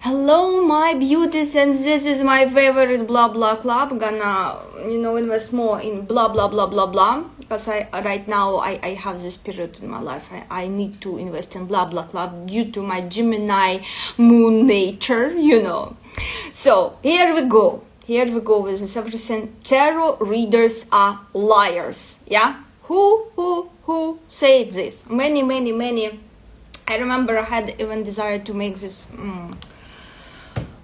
Hello, my beauties, and this is my favorite blah blah club. Gonna, invest more in blah blah blah blah blah. Because right now I have this period in my life. I need to invest in blah blah club due to my Gemini moon nature, So here we go. Here we go with this everything. Tarot readers are liars. Yeah? Who said this? Many. I remember I had even desire to make this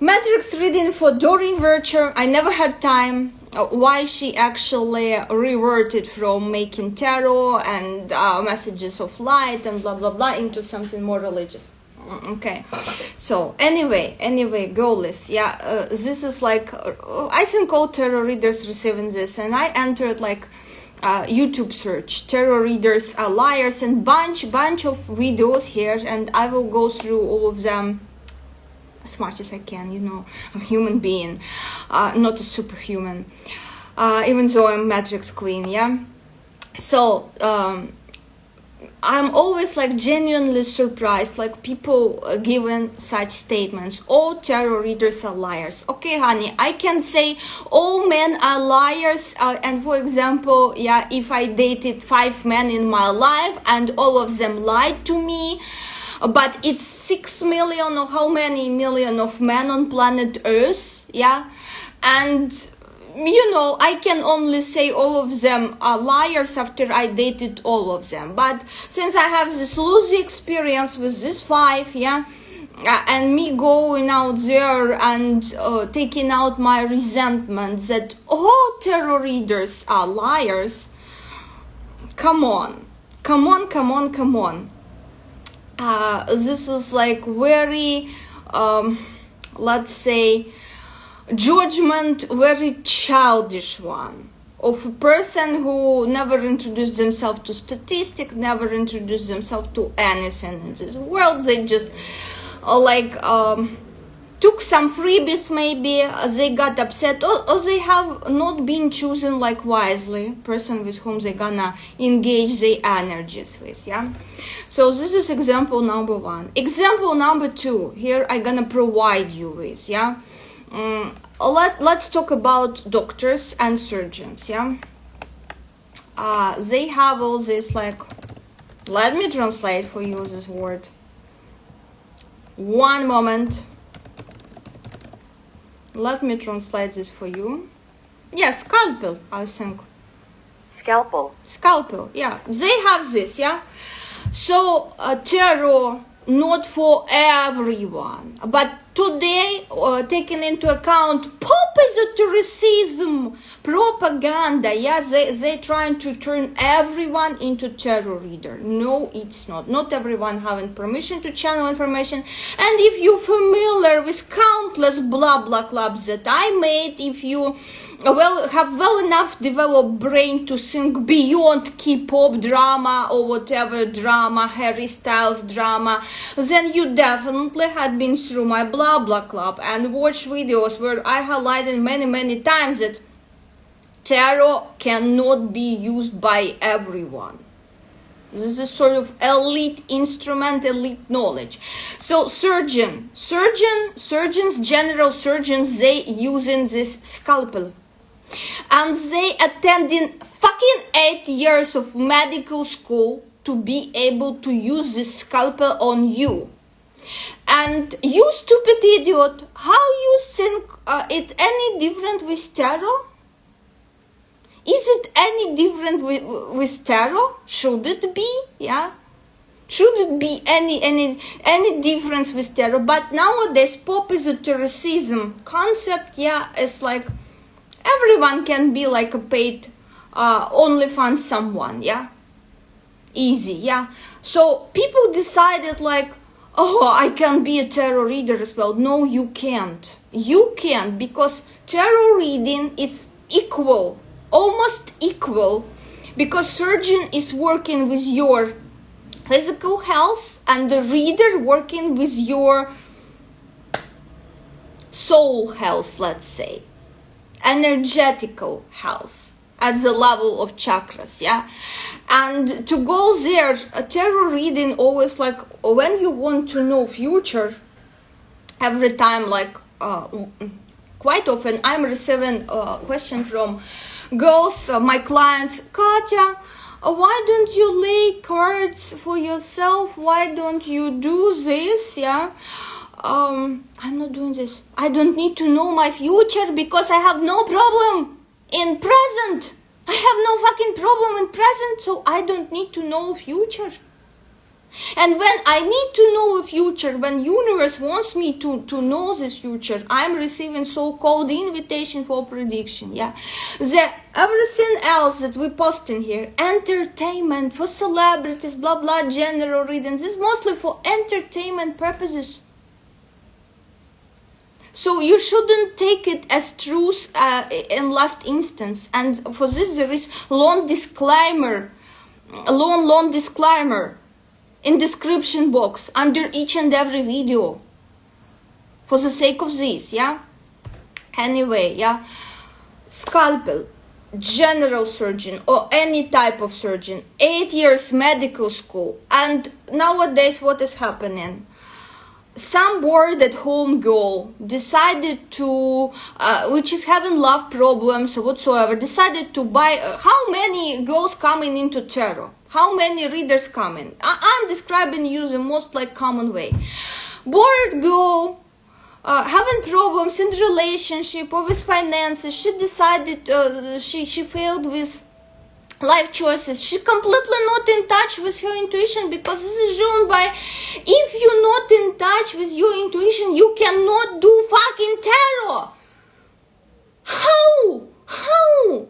matrix reading for Doreen Virtue. I never had time. Why she actually reverted from making tarot and messages of light and blah blah blah into something more religious. Okay, so anyway, girlies, this is like I think all tarot readers receiving this, and I entered like YouTube search tarot readers are liars and bunch of videos here, and I will go through all of them as much as I can. I'm a human being, not a superhuman, even though I'm Matrix Queen. So I'm always like genuinely surprised, like people giving such statements. All tarot readers are liars. Okay, honey, I can say all men are liars. And for example, if I dated 5 men in my life and all of them lied to me, but it's 6 million or how many million of men on planet Earth, and I can only say all of them are liars after I dated all of them. But since I have this lousy experience with this 5, and me going out there and taking out my resentment that all tarot readers are liars, come on. This is like very, let's say, judgment, very childish one, of a person who never introduced themselves to statistics, never introduced themselves to anything in this world. They just took some freebies, maybe they got upset, or they have not been chosen like wisely person with whom they gonna engage their energies with. So this is example number 1. Example number 2, here I gonna provide you with. Let's talk about doctors and surgeons. They have all this, like, let me translate for you this word. One moment. Let me translate this for you. Yes, scalpel, I think. Scalpel, They have this, So, tarot, not for everyone. But today, taking into account popularitism, propaganda, they trying to turn everyone into tarot reader. No, it's not. Not everyone having permission to channel information. And if you're familiar with countless blah blah clubs that I made, if you have well enough developed brain to think beyond K-pop drama or whatever drama, Harry Styles drama, then you definitely had been through my blah blah club and watched videos where I highlighted many times that tarot cannot be used by everyone. This is a sort of elite instrument, elite knowledge. So surgeons, general surgeons, they using this scalpel. And they attending fucking 8 years of medical school to be able to use this scalpel on you. And you stupid idiot, how you think it's any different with tarot? Is it any different with tarot? Should it be? Should it be any difference with tarot? But nowadays, popularitism concept, it's like everyone can be like a paid OnlyFans someone, easy, So people decided like, oh, I can be a tarot reader as well. No, you can't. You can't, because tarot reading is equal, almost equal, because surgeon is working with your physical health and the reader working with your soul health, let's say, energetical health at the level of chakras. And to go there, a tarot reading always like when you want to know future, every time, like quite often I'm receiving a question from girls, my clients, Katya, why don't you lay cards for yourself? Why don't you do this? Yeah, I'm not doing this. I don't need to know my future because I have no problem in present. I have no fucking problem in present, so I don't need to know future. And when I need to know a future, when universe wants me to know this future, I'm receiving so-called invitation for prediction, yeah. Everything else that we post in here, entertainment, for celebrities, blah, blah, general readings, is mostly for entertainment purposes. So you shouldn't take it as truth in last instance. And for this there is long disclaimer in description box under each and every video for the sake of this, yeah. Anyway, yeah, scalpel, general surgeon or any type of surgeon, 8 years medical school. And nowadays what is happening? Some bored at home girl decided to, which is having love problems or whatsoever, decided to buy, how many girls coming into tarot? How many readers coming? I'm describing you the most like common way. Bored girl, having problems in relationship or with finances. She decided, she failed with life choices. She's completely not in touch with her intuition, because this is shown by, if you're not in touch with your intuition, you cannot do fucking tarot. How?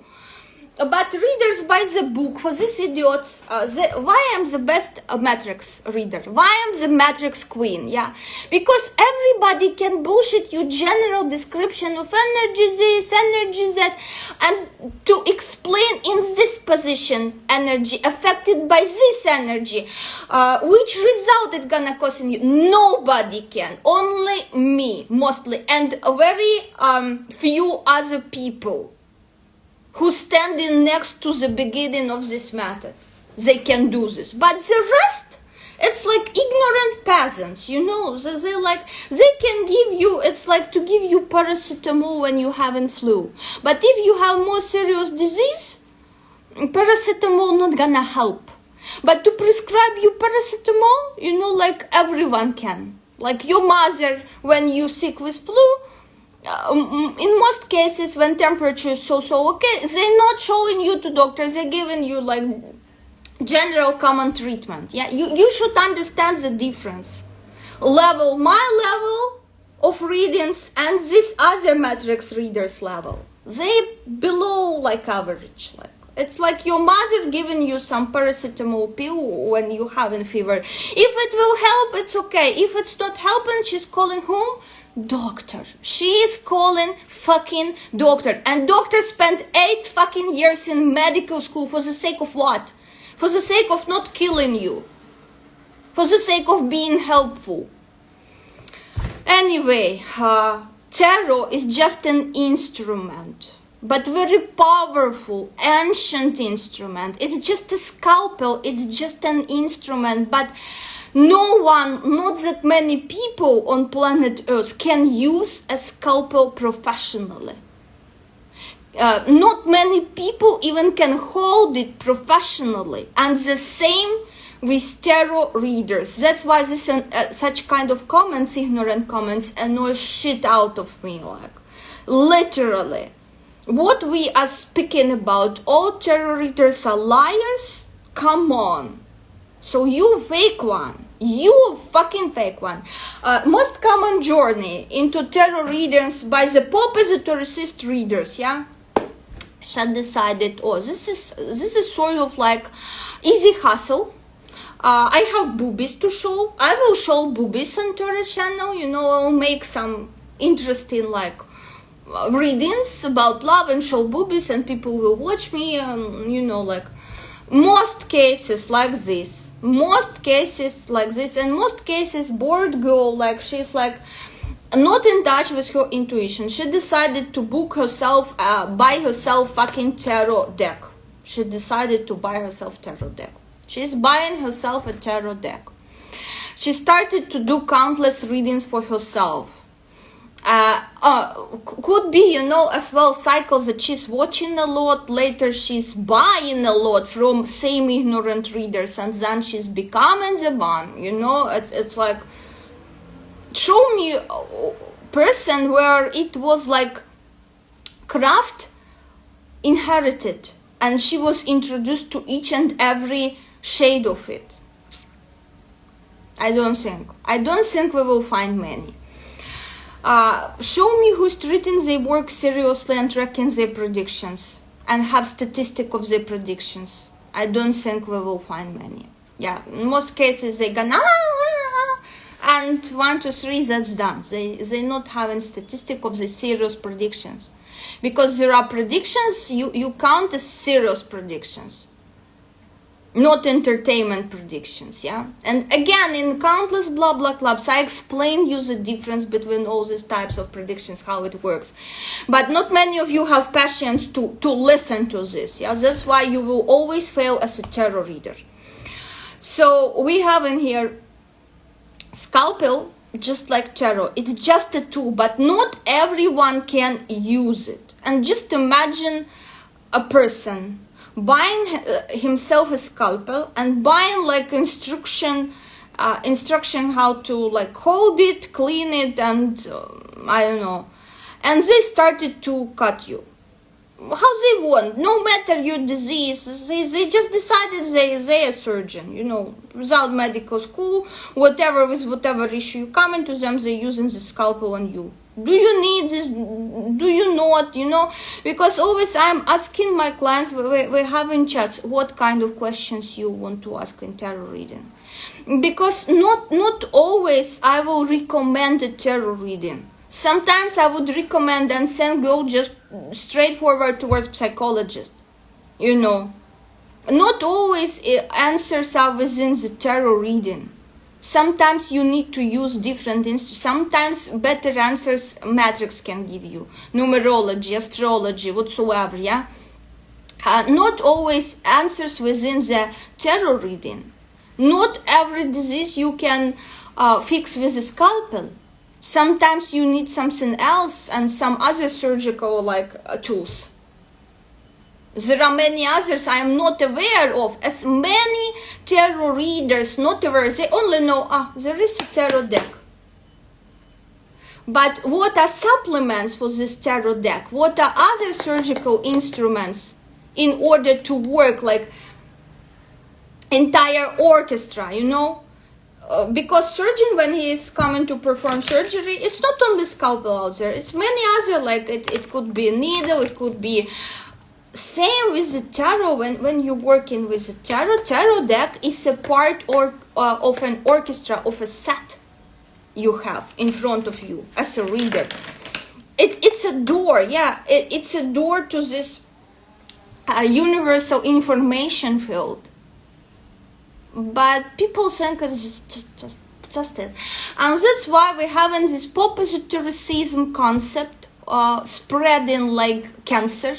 But readers buy the book for these idiots. Why I'm the best matrix reader? Why I'm the matrix queen? Yeah, because everybody can bullshit you general description of energy this, energy that, and to explain in this position energy affected by this energy, which result it gonna cause in you. Nobody can, only me mostly, and very few other people who standing next to the beginning of this method. They can do this. But the rest, it's like ignorant peasants, you know. They can give you, it's like to give you paracetamol when you having flu. But if you have more serious disease, paracetamol not gonna help. But to prescribe you paracetamol, you know, like everyone can. Like your mother, when you sick with flu, in most cases when temperature is so okay, they're not showing you to doctors, they're giving you like general common treatment. Yeah, you should understand the difference. My level of readings and this other matrix readers level, they below like average. Like it's like your mother giving you some paracetamol pill when you having fever. If it will help, it's okay. If it's not helping, she's calling whom? Doctor. She is calling fucking doctor. And doctor spent 8 fucking years in medical school for the sake of what? For the sake of not killing you. For the sake of being helpful. Anyway, tarot is just an instrument. But very powerful, ancient instrument. It's just a scalpel. It's just an instrument. But no one, not that many people on planet Earth can use a scalpel professionally. Not many people even can hold it professionally. And the same with tarot readers. That's why this such kind of comments, ignorant comments, annoy shit out of me. Like, literally. What we are speaking about, all tarot readers are liars? Come on. So you fake one. You fucking fake one. Most common journey into tarot readings by the propositorist readers, yeah? She decided, oh, this is sort of like easy hustle. I have boobies to show. I will show boobies on tarot channel. You know, I'll make some interesting like readings about love and show boobies, and people will watch me. And you know, like most cases like this. Most cases like this, and most cases bored girl, like she's like not in touch with her intuition. She decided to book herself, buy herself fucking tarot deck. She decided to buy herself tarot deck. She's buying herself a tarot deck. She started to do countless readings for herself. Could be, as well, cycles that she's watching a lot, later she's buying a lot from same ignorant readers, and then she's becoming the one, it's like, show me a person where it was like craft inherited, and she was introduced to each and every shade of it. I don't think we will find many. Show me who's treating their work seriously and tracking their predictions and have statistic of their predictions. I don't think we will find many. Yeah, in most cases they gonna and 1, 2, 3, that's done. They not having statistic of the serious predictions, because there are predictions you count as serious predictions, not entertainment predictions. Yeah, and again, in countless blah blah clubs I explain you the difference between all these types of predictions, how it works, but not many of you have patience to listen to this. Yeah, that's why you will always fail as a tarot reader. So we have in here scalpel, just like tarot. It's just a tool, but not everyone can use it. And just imagine a person buying himself a scalpel and buying like instruction how to like hold it, clean it, and I don't know, and they started to cut you how they want, no matter your disease. They just decided they a surgeon, without medical school, with whatever issue you come into them, they using the scalpel on you. Do you need this? Do you not? Because always I'm asking my clients, we're having chats, what kind of questions you want to ask in tarot reading. Because not always I will recommend a tarot reading. Sometimes I would recommend and then go just straightforward towards psychologist. Not always answers are within the tarot reading. Sometimes you need to use different sometimes better answers matrix can give you, numerology, astrology, whatsoever. Yeah, not always answers within the tarot reading. Not every disease you can fix with a scalpel. Sometimes you need something else and some other surgical tools. There are many others I am not aware of. As many tarot readers not aware, they only know, there is a tarot deck. But what are supplements for this tarot deck? What are other surgical instruments in order to work like entire orchestra, because surgeon, when he is coming to perform surgery, it's not only scalpel out there, it's many other, it could be a needle, it could be same with the tarot. When you're working with the tarot deck is a part of an orchestra, of a set you have in front of you as a reader. It's a door, yeah, it's a door to this universal information field. But people think it's just it. And that's why we're having this propositorism concept spreading like cancer.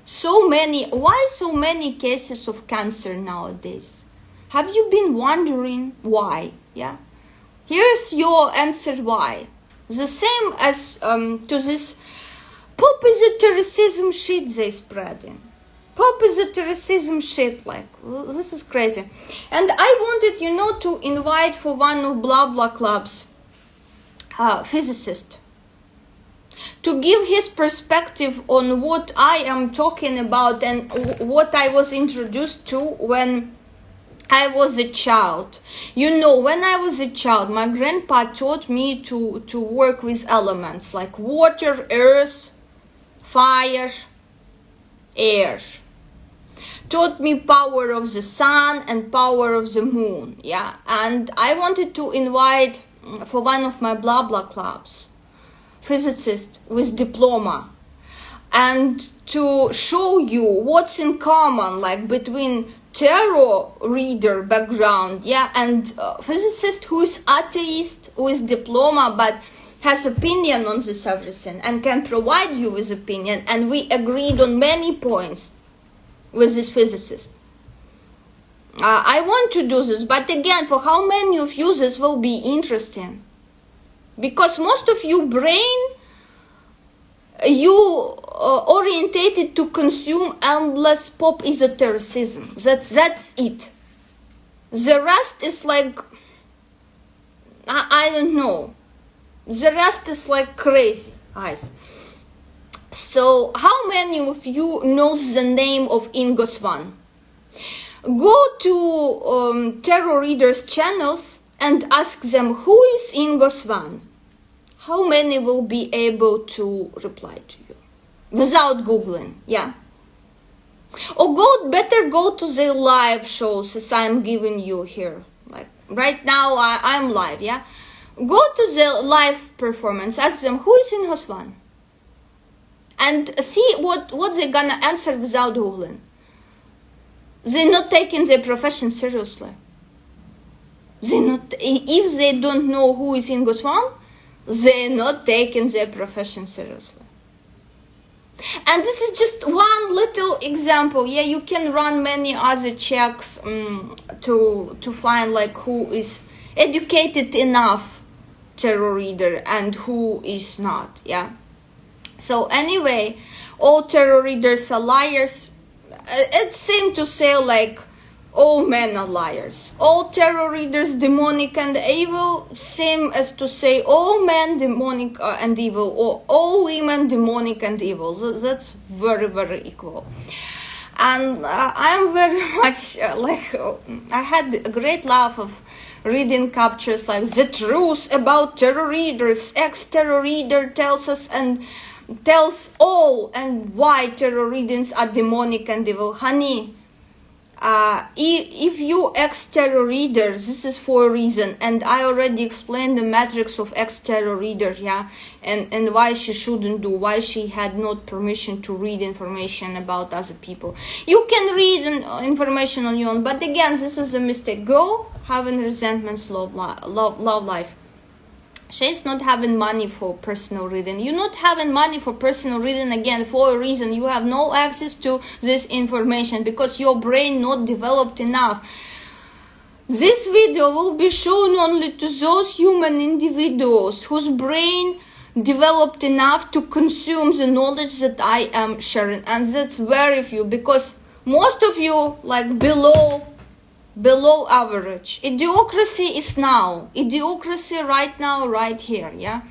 Why so many cases of cancer nowadays? Have you been wondering why? Yeah, here's your answer why. The same as to this propositorism shit they spreading. Propositorism shit, this is crazy. And I wanted, to invite for one of blah blah clubs physicist to give his perspective on what I am talking about and what I was introduced to when I was a child. When I was a child, my grandpa taught me to work with elements like water, earth, fire, air. Taught me power of the sun and power of the moon. Yeah, and I wanted to invite for one of my blah blah clubs physicist with diploma, and to show you what's in common between tarot reader background, yeah, and physicist who is atheist with diploma but has opinion on this everything and can provide you with opinion. And we agreed on many points with this physicist. I want to do this, but again, for how many of you this will be interesting? Because most of you brain, you orientated to consume endless pop esotericism. That's it. The rest is like, I don't know. The rest is like crazy, guys. So, how many of you knows the name of Ingo Swan? Go to tarot readers' channels and ask them, who is Ingo Swan? How many will be able to reply to you? Without Googling, yeah. Or better go to the live shows as I'm giving you here. Like right now I'm live, yeah. Go to the live performance, ask them, who is Ingo Swan? And see what they're gonna answer without Googling. They're not taking their profession seriously. If they don't know who is Ingo Swan, they're not taking their profession seriously. And this is just one little example. Yeah, you can run many other checks to find like who is educated enough tarot reader and who is not. Yeah. So anyway, all tarot readers are liars. It seems to say like all men are liars. All tarot readers demonic and evil, same as to say all men demonic and evil, or all women demonic and evil. That's very, very equal. And I'm very much I had a great laugh of reading captures like the truth about tarot readers. Ex-tarot reader tells us and tells all and why tarot readings are demonic and evil. Honey, if you ex-tarot reader, this is for a reason, and I already explained the matrix of ex-tarot reader, yeah, and why she shouldn't do, why she had not permission to read information about other people. You can read information on your own, but again, this is a mistake. Go having resentments, love life. She's not having money for personal reading. You're not having money for personal reading again for a reason. You have no access to this information because your brain not developed enough. This video will be shown only to those human individuals whose brain developed enough to consume the knowledge that I am sharing. And that's very few, because most of you like below average. Idiocracy is now. Idiocracy right now, right here, yeah?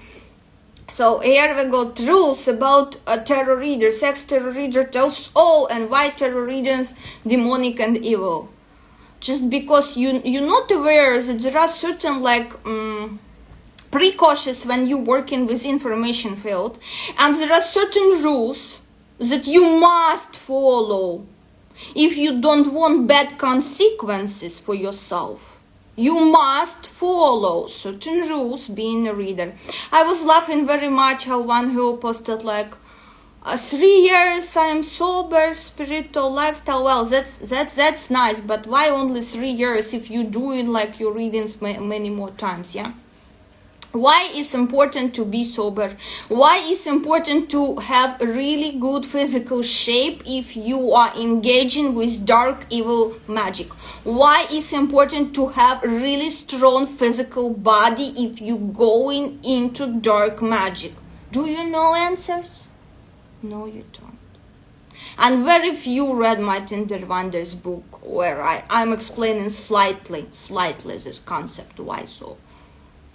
So here we go. Truths about a tarot reader. Sex tarot reader tells all, and why tarot readers demonic and evil. Just because you're not aware that there are certain precautions when you're working with information field, and there are certain rules that you must follow. If you don't want bad consequences for yourself, you must follow certain rules being a reader. I was laughing very much how one girl posted 3 years I am sober, spiritual lifestyle. Well, that's nice, but why only 3 years if you do it like your readings many more times, yeah? Why is important to be sober? Why is important to have really good physical shape if you are engaging with dark evil magic? Why is important to have really strong physical body if you going into dark magic? Do you know answers? No, you don't. And very few read my Tinder Wonders book where I'm explaining slightly this concept, why so.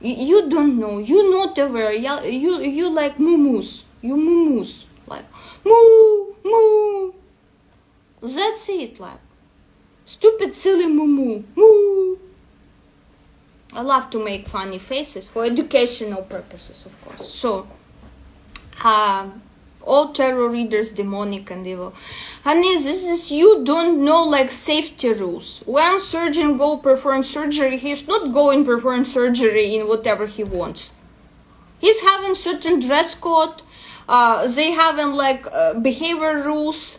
You don't know, you're not aware, you like moo-moos, you moo-moos, like moo, moo, that's it, like, stupid silly moo-moo, moo. I love to make funny faces for educational purposes, of course. So, all tarot readers demonic and evil. Honey, this is, you don't know safety rules. When surgeon go perform surgery, he's not going perform surgery in whatever he wants. He's having certain dress code. They having behavior rules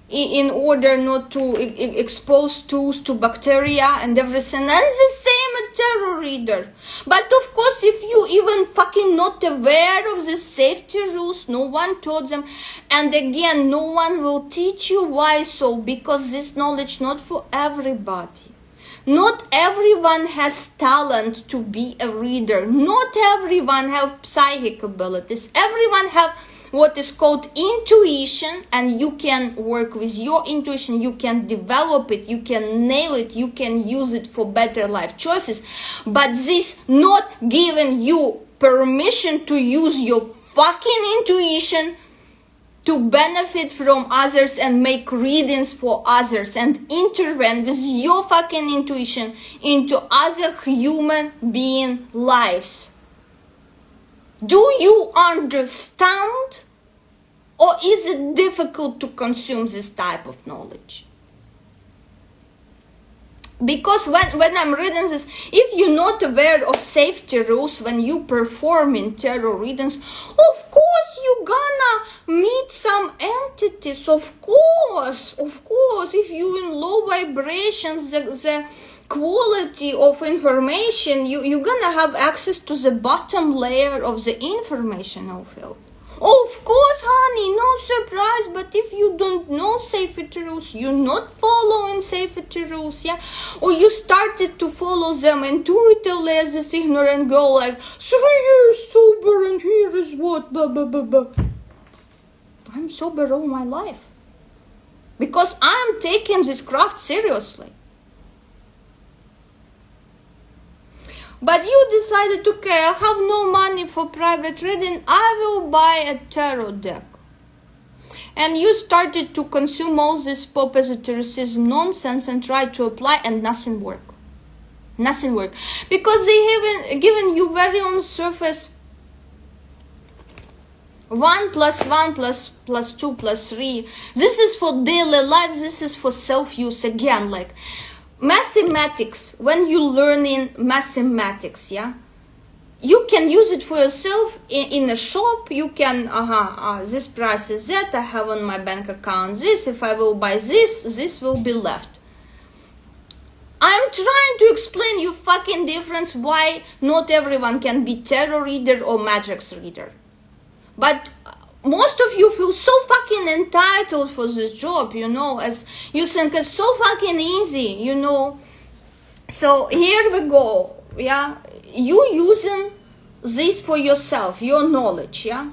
in order not to expose tools to bacteria and everything. And the same a tarot reader. But of course, if you even fucking not aware of the safety rules, no one taught them. And again, no one will teach you why so, because this knowledge not for everybody. Not everyone has talent to be a reader. Not everyone have psychic abilities. Everyone have what is called intuition, and you can work with your intuition, you can develop it, you can nail it, you can use it for better life choices. But this not giving you permission to use your fucking intuition to benefit from others and make readings for others and intervene with your fucking intuition into other human being lives. Do you understand? Or is it difficult to consume this type of knowledge? Because when I'm reading this, if you're not aware of safety rules when you perform in tarot readings, of course you're gonna meet some entities, of course. If you're in low vibrations, the quality of information, you're gonna have access to the bottom layer of the informational field. Of course, honey, no surprise, but if you don't know safety rules, you're not following safety rules, yeah? Or you started to follow them intuitively as this ignorant girl, like, 3 years sober and here is what, blah, blah, blah, blah. I'm sober all my life. Because I'm taking this craft seriously. But you decided, okay, I have no money for private reading, I will buy a tarot deck. And you started to consume all this pop esotericism nonsense and try to apply, and nothing worked. Nothing worked. Because they haven't given you very on the surface 1 plus 1 plus 2 plus 3. This is for daily life, this is for self-use again, like mathematics. When you learn in mathematics, yeah, you can use it for yourself in a shop. You can, this price is that, I have on my bank account this, if I will buy this will be left. I'm trying to explain you fucking difference why not everyone can be tarot reader or matrix reader. But most of you feel so fucking entitled for this job, you know, as you think it's so fucking easy, you know. So here we go, yeah. You using this for yourself, your knowledge, yeah.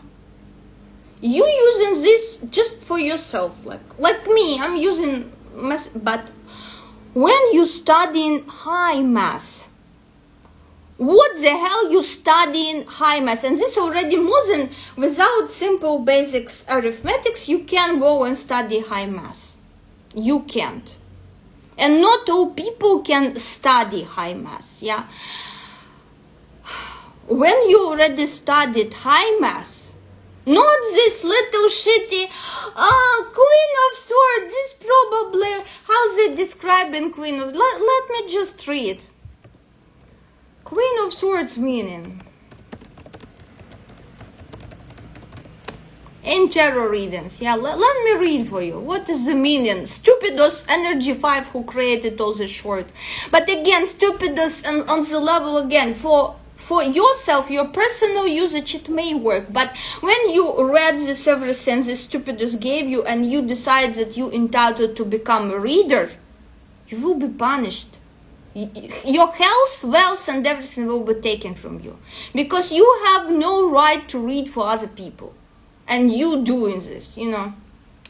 You using this just for yourself, like me, I'm using math. But when you studying high math, what the hell you studying high math? And this already more than, without simple basics arithmetics, you can go and study high math. You can't. And not all people can study high math, yeah. When you already studied high math, not this little shitty, Queen of Swords, this probably, how they describe in Queen of, let me just read. Queen of Swords meaning in tarot readings, yeah, let me read for you. What is the meaning? Stupidos energy 5 who created all this short. But again, stupidos on the level again, for yourself, your personal usage, it may work. But when you read this everything this stupidos gave you and you decide that you entitled to become a reader, you will be punished. Your health, wealth, and everything will be taken from you. Because you have no right to read for other people. And you doing this, you know.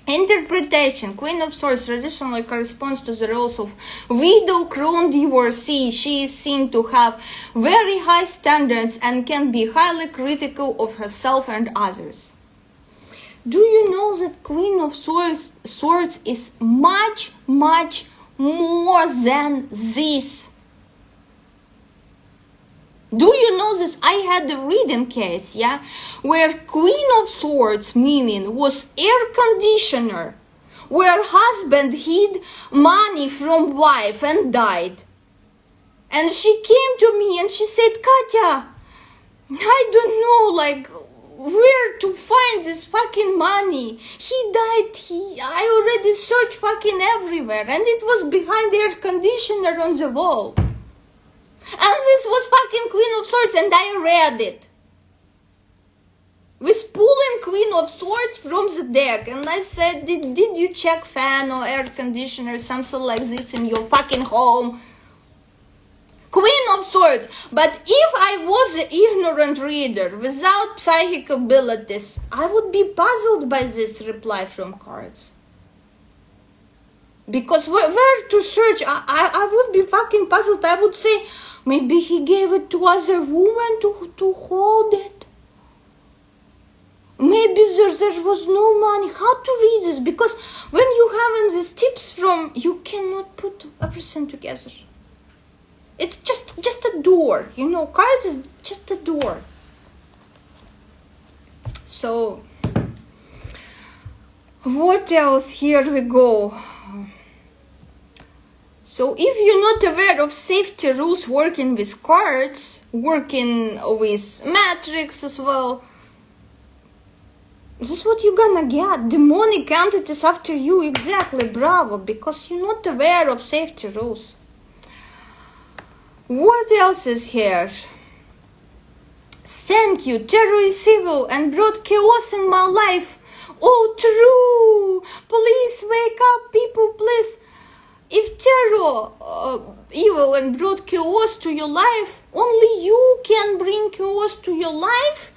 Interpretation. Queen of Swords traditionally corresponds to the roles of widow, crown, divorcee. She is seen to have very high standards and can be highly critical of herself and others. Do you know that Queen of Swords is much, much more than this? Do you know this? I had a reading case, yeah, where Queen of Swords meaning was air conditioner, where husband hid money from wife and died. And she came to me and she said, Katya, I don't know, like, where to find this fucking money. He died, I already searched fucking everywhere, and it was behind the air conditioner on the wall. And this was fucking Queen of Swords, and I read it. With pulling Queen of Swords from the deck, and I said, did you check fan or air conditioner, something like this in your fucking home? of Swords. But if I was an ignorant reader without psychic abilities, I would be puzzled by this reply from cards. Because where to search? I would be fucking puzzled. I would say, maybe he gave it to other women to hold it. Maybe there was no money. How to read this? Because when you having these tips from, you cannot put everything together. It's just a door, you know. Cards is just a door. So, what else? Here we go. So if you're not aware of safety rules working with cards, working with matrix as well, this is what you're gonna get. Demonic entities after you, exactly, bravo, because you're not aware of safety rules. What else is here? Thank you, tarot is evil and brought chaos in my life. Oh, true. Please wake up, people, please. If tarot evil and brought chaos to your life, only you can bring chaos to your life,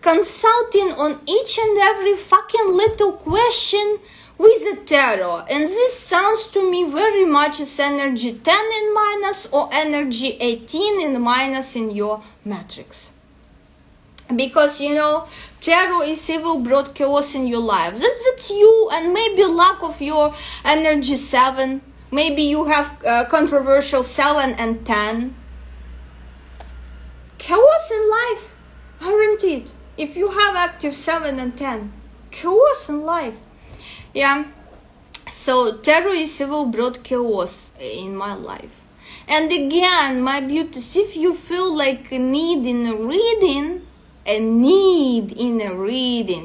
consulting on each and every fucking little question with the tarot. And this sounds to me very much as energy 10 in minus or energy 18 in minus in your matrix. Because, you know, tarot is evil brought chaos in your life. That's you, and maybe lack of your energy 7. Maybe you have controversial 7 and 10. Chaos in life, guaranteed. If you have active 7 and 10, chaos in life. Yeah. So tarot is evil brought chaos in my life. And again, my beauties, if you feel like a need in a reading,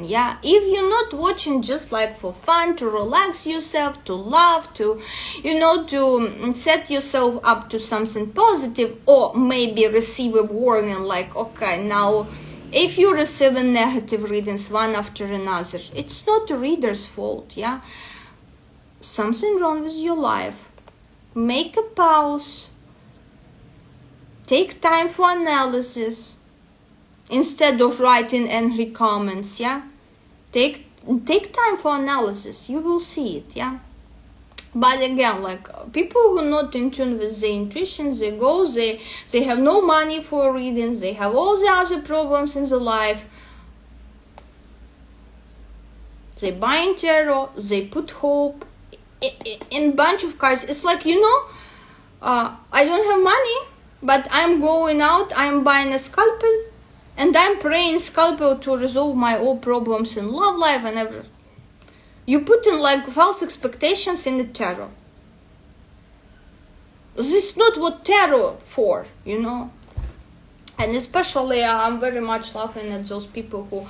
yeah, if you're not watching just like for fun, to relax yourself, to laugh, to, you know, to set yourself up to something positive, or maybe receive a warning like, okay, now if you receive negative readings one after another, it's not the reader's fault, yeah, something wrong with your life. Make a pause, take time for analysis, instead of writing angry comments, yeah? Take time for analysis, you will see it, yeah? But again, like, people who are not in tune with their intuition, they have no money for readings, they have all the other problems in their life. They buy tarot, they put hope in bunch of cards. It's like, you know, I don't have money, but I'm going out, I'm buying a scalpel, and I'm praying scalpel to resolve my all problems in love life and everything. You put in like false expectations in the tarot. This is not what tarot for, you know. And especially I'm very much laughing at those people who,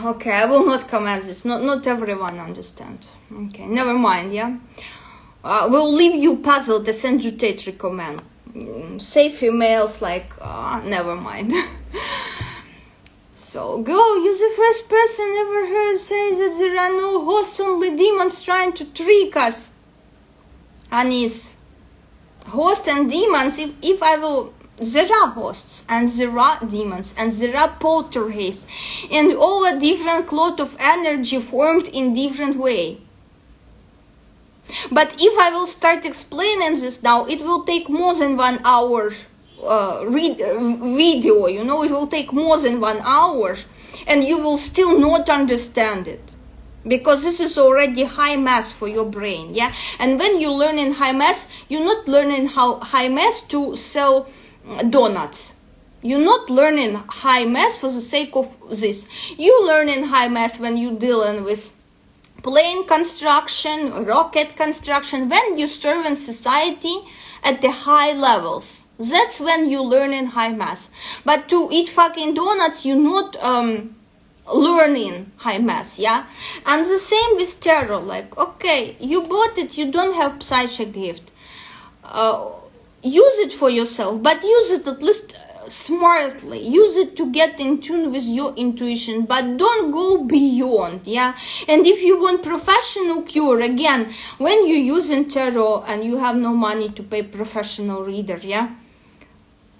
okay, I will not comment this. Not everyone understands. Okay, never mind, yeah. We'll leave you puzzled, as Andrew Tate recommend. Say females like, never mind. So, go, you're the first person ever heard say that there are no hosts, only demons trying to trick us. Anis. Hosts and demons, if I will, there are hosts, and there are demons, and there are poltergeists, and all a different cloth of energy formed in different way. But if I will start explaining this now, it will take more than 1 hour video, you know, it will take more than 1 hour, and you will still not understand it. Because this is already high mass for your brain, yeah? And when you learn in high mass, you're not learning how high mass to sell donuts. You're not learning high mass for the sake of this. You learn in high mass when you're dealing with plane construction, rocket construction, when you serve in society at the high levels. That's when you learn in high mass. But to eat fucking donuts, you're not learning high mass, yeah? And the same with tarot, like, okay, you bought it, you don't have psychic gift. Use it for yourself, but use it at least smartly. Use it to get in tune with your intuition, but don't go beyond, yeah? And if you want professional cure, again, when you're using tarot and you have no money to pay professional reader, yeah?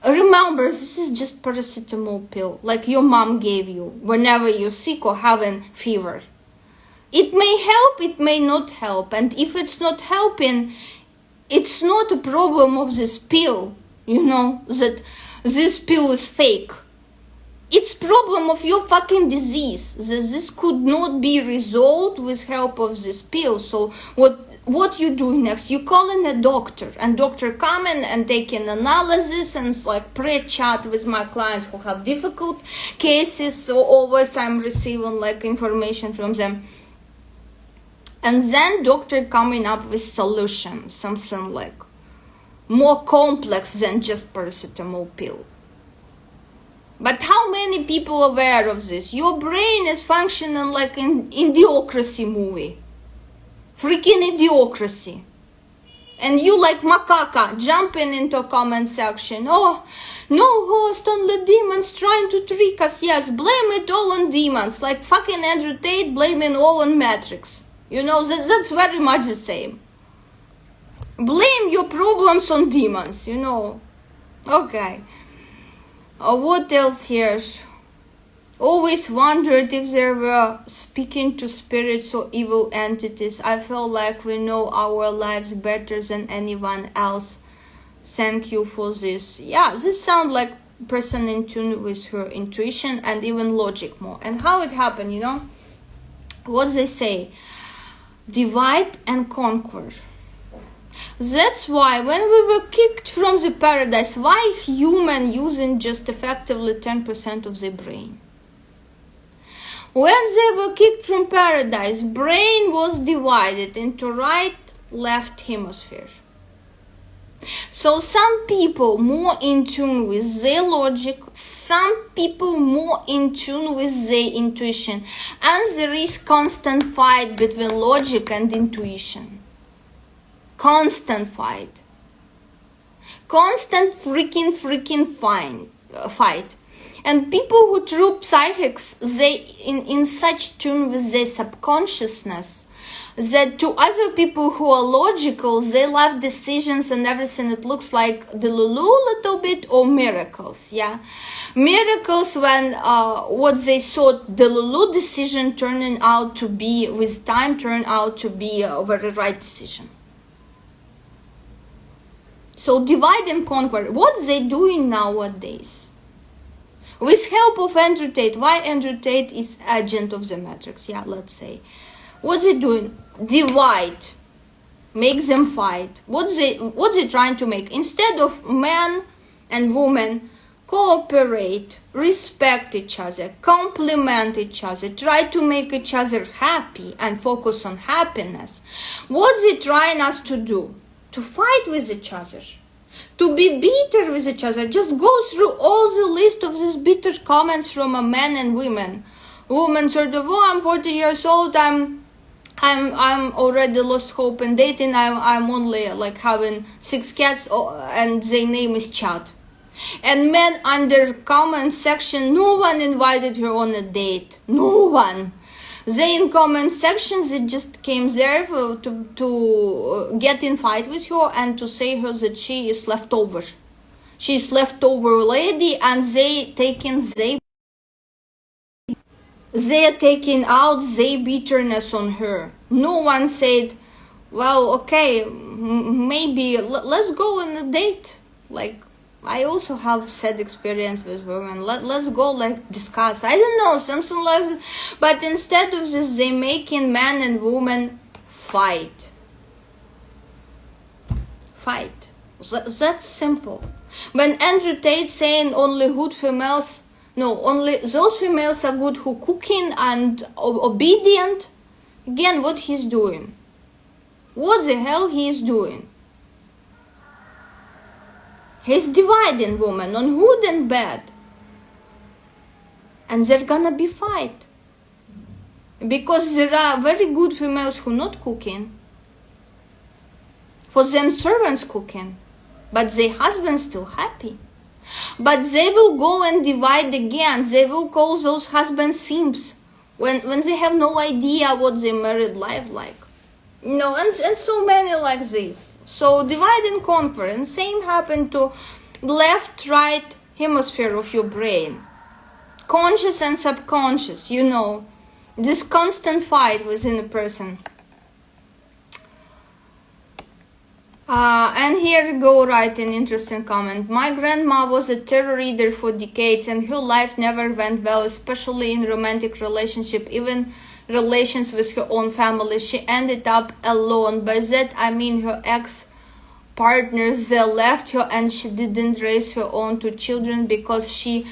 Remember, this is just paracetamol pill, like your mom gave you whenever you're sick or having fever. It may help, it may not help, and if it's not helping, it's not a problem of this pill, you know, that this pill is fake. It's problem of your fucking disease. This could not be resolved with help of this pill. So what you do next? You call in a doctor, and doctor come in and take an analysis, and it's like pre-chat with my clients who have difficult cases. So always I'm receiving like information from them. And then doctor coming up with solution, something like more complex than just paracetamol pill. But how many people are aware of this? Your brain is functioning like an idiocracy movie. Freaking idiocracy. And you like macaca jumping into a comment section. Oh, no host, only demons trying to trick us. Yes, blame it all on demons. Like fucking Andrew Tate blaming all on Matrix. You know, that's very much the same. Blame your problems on demons, you know. Okay. What else here? Always wondered if there were speaking to spirits or evil entities. I feel like we know our lives better than anyone else. Thank you for this. Yeah, this sounds like person in tune with her intuition and even logic more. And how it happened, you know? What they say? Divide and conquer. That's why when we were kicked from the paradise, why human using just effectively 10% of their brain? When they were kicked from paradise, brain was divided into right, left hemisphere. So some people more in tune with their logic, some people more in tune with their intuition, and there is constant fight between logic and intuition. Constant fight. Constant freaking fight. And people who true psychics, they in such tune with their subconsciousness that to other people who are logical, they life decisions and everything, it looks like delulu a little bit, or miracles, yeah? Miracles when what they thought delulu decision turning out to be, with time, turn out to be a very right decision. So divide and conquer. What they doing nowadays? With help of Andrew Tate. Why Andrew Tate is agent of the Matrix? Yeah, let's say. What they doing? Divide. Make them fight. What they trying to make? Instead of man and woman cooperate, respect each other, complement each other, try to make each other happy and focus on happiness. What they trying us to do? To fight with each other, to be bitter with each other. Just go through all the list of these bitter comments from a man and women. Woman sort of, oh, I'm 40 years old, I'm already lost hope in dating, I'm only like having 6 cats, and their name is Chad. And men under comment section, no one invited her on a date, no one. They in comment sections, they just came there to get in fight with her and to say her that she is leftover. She's leftover lady, and they are taking out their bitterness on her. No one said, well, okay, maybe let's go on a date. Like, I also have sad experience with women. Let's go, like, discuss. I don't know, something like that. But instead of this, they making man and woman fight. Fight. That's simple. When Andrew Tate saying only good females, no, only those females are good who cooking and obedient. Again, what he's doing? What the hell he is doing? He's dividing women on good and bad. And there's gonna be fight. Because there are very good females who not cooking. For them servants cooking. But their husband's still happy. But they will go and divide again. They will call those husbands simps when they have no idea what their married life like. No, and so many like this. So divide and conquer, and same happened to left, right hemisphere of your brain. Conscious and subconscious, you know, this constant fight within a person. And here we go, write an interesting comment. My grandma was a tarot reader for decades, and her life never went well, especially in romantic relationship, even relations with her own family. She ended up alone. By that I mean her ex-partners, they left her, and she didn't raise her own two children because she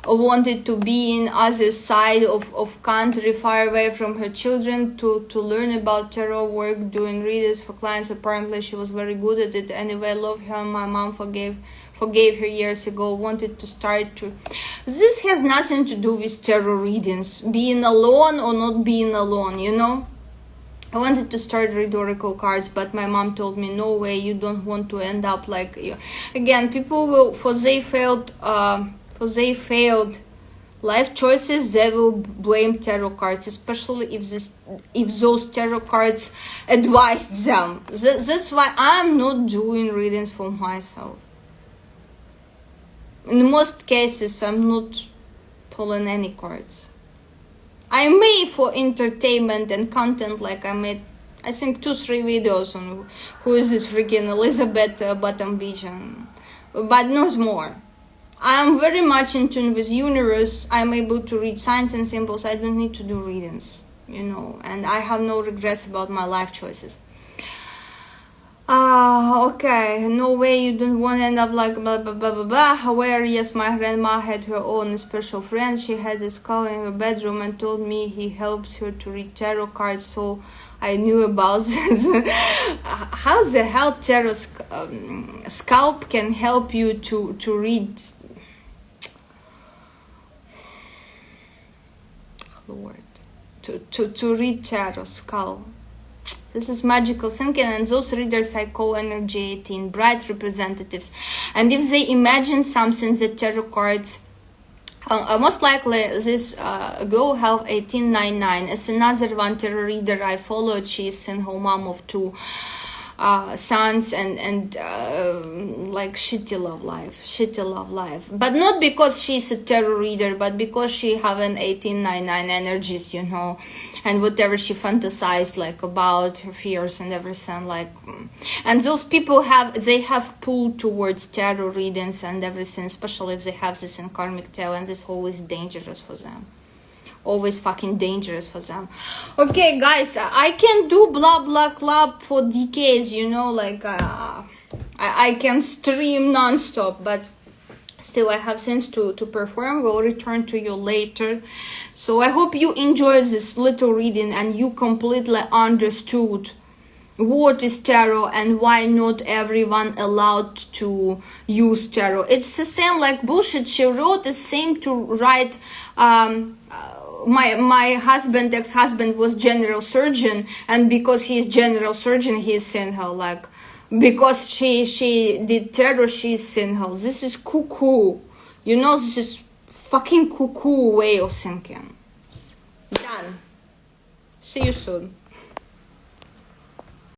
wanted to be in other side of country, far away from her children, to learn about tarot work, doing readings for clients. Apparently she was very good at it. Anyway, love her. My mom forgave her years ago, wanted to start to... This has nothing to do with tarot readings, being alone or not being alone, you know. I wanted to start read oracle cards, but my mom told me, no way, you don't want to end up like you. Again, people will, for they failed life choices, they will blame tarot cards, especially if those tarot cards advised them. That's why I'm not doing readings for myself. In most cases, I'm not pulling any cards. I may for entertainment and content, like I made, I think 2-3 videos on who is this freaking Elizabeth Bottom Beach, but not more. I am very much in tune with universe. I'm able to read signs and symbols. I don't need to do readings, you know, and I have no regrets about my life choices. Okay, no way, you don't want to end up like blah blah blah blah blah. However, yes, my grandma had her own special friend. She had a skull in her bedroom and told me he helps her to read tarot cards, so I knew about this. How the hell tarot scalp can help you to read? Lord, to read tarot skull. This is magical thinking, and those readers I call energy 18, bright representatives. And if they imagine something, the tarot cards, most likely this girl have 1899. As another one tarot reader I followed, she is single mom of 2 sons, and like shitty love life, but not because she's a tarot reader, but because she have an 1899 energies, you know, and whatever she fantasized like about her fears and everything, like, and those people have pull towards tarot readings and everything, especially if they have this in karmic tail, and this always dangerous for them. Always fucking dangerous for them. Okay, guys, I can do blah blah club for decades, you know, like I can stream non-stop, but still I have things to perform. We'll return to you later. So I hope you enjoyed this little reading and you completely understood what is tarot and why not everyone allowed to use tarot. It's the same like bullshit she wrote, the same to write my husband, ex-husband, was general surgeon, and because he's general surgeon, he's single. Like, because she did tarot, she's single. This is cuckoo. You know, this is fucking cuckoo way of thinking. Done. See you soon.